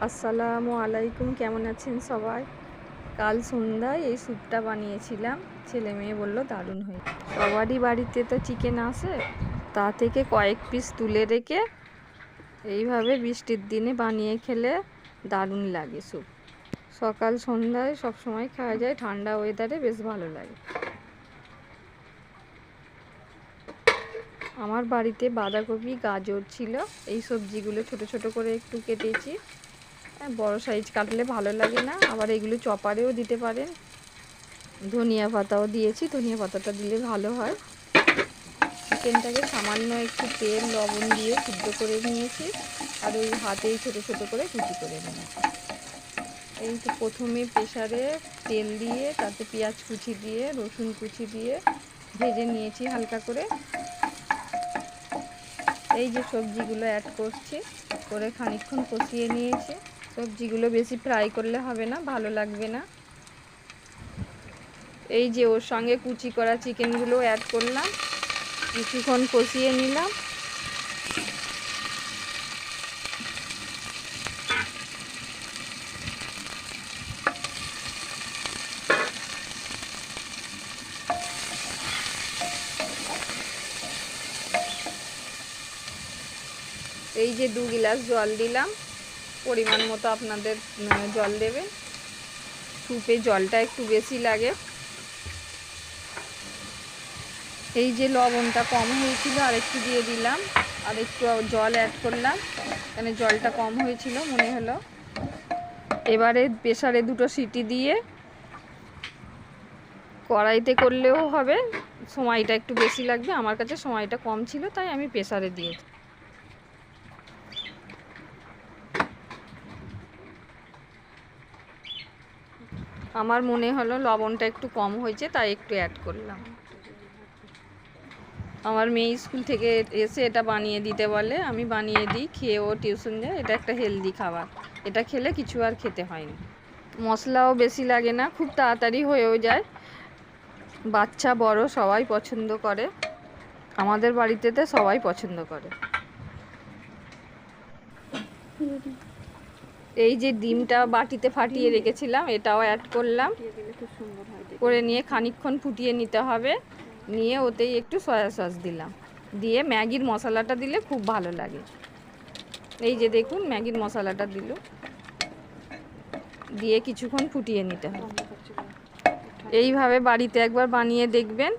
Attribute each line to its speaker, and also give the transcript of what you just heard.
Speaker 1: আসসালামু আলাইকুম, কেমন আছেন সবাই? কাল সন্ধ্যায় এই স্যুপটা বানিয়েছিলাম, ছেলে মেয়ে বললো দারুণ হয়েছে। সবারই বাড়িতে তো চিকেন আসে, তা থেকে কয়েক পিস তুলে রেখে এইভাবে বৃষ্টির দিনে বানিয়ে খেলে দারুণ লাগে স্যুপ। সকাল সন্ধ্যায় সব সময় খাওয়া যায়, ঠান্ডা ওয়েদারে বেশ ভালো লাগে। আমার বাড়িতে বাঁধাকপি গাজর ছিল, এই সবজিগুলো ছোট ছোট করে একটু কেটেছি। বড় সাইজ কাটলে ভালো লাগে না, আবার এগুলো চপারেও দিতে পারেন। ধনিয়া পাতাও দিয়েছি, ধনিয়া পাতাটা দিলে ভালো হয়। চিকেনটাকে সামান্য একটু তেল লবণ দিয়ে সিদ্ধ করে নিয়েছি, আর ওই হাতেই ছোট ছোট করে কুচি করে নিয়েছি। এই তো প্রথমে প্রেসারে তেল দিয়ে তাতে পেঁয়াজ কুচি দিয়ে রসুন কুচি দিয়ে ভেজে নিয়েছি হালকা করে। এই যে সবজিগুলো অ্যাড করছি, করে খানিকক্ষণ কষিয়ে নিয়েছি। সবজিগুলো বেশি ফ্রাই করলে হবে না, ভালো লাগবে না। এই যে ওর সঙ্গে কুচি করা চিকেনগুলো অ্যাড করলাম, কিছুক্ষণ কষিয়ে নিলাম। এই যে 2 গ্লাস জল দিলাম, পরিমাণ মতো আপনাদের জল দেবেন। স্যুপে জলটা একটু বেশি লাগে। এই যে লবণটা কম হয়েছিল আর একটু দিয়ে দিলাম, আর একটু জল অ্যাড করলাম, এখানে জলটা কম হয়েছিল মনে হলো। এবারে প্রেসারে 2টো সিটি দিয়ে, কড়াইতে করলেও হবে, সময়টা একটু বেশি লাগবে। আমার কাছে সময়টা কম ছিল তাই আমি প্রেসারে দিয়েছি। আমার মনে হলো লবণটা একটু কম হয়েছে তাই একটু অ্যাড করলাম। আমার মেয়ে স্কুল থেকে এসে এটা বানিয়ে দিতে বলে, আমি বানিয়ে দিই, খেয়ে ও টিউশন যায়। এটা একটা হেলদি খাবার, এটা খেলে কিছু আর খেতে হয় না। মশলাও বেশি লাগে না, খুব তাড়াতাড়ি হয়েও যায়। বাচ্চা বড় সবাই পছন্দ করে, আমাদের বাড়িতে তো সবাই পছন্দ করে। এই যে ডিমটা বাটিতে ফাটিয়ে রেখেছিলাম, এটাও অ্যাড করলাম, করে নিয়ে খানিকক্ষণ ফুটিয়ে নিতে হবে। নিয়ে ওতেই একটু সয়া সস দিলাম, দিয়ে ম্যাগির মশলাটা দিলে খুব ভালো লাগে। এই যে দেখুন ম্যাগির মশলাটা দিল, দিয়ে কিছুক্ষণ ফুটিয়ে নিতে হবে। এইভাবে বাড়িতে একবার বানিয়ে দেখবেন।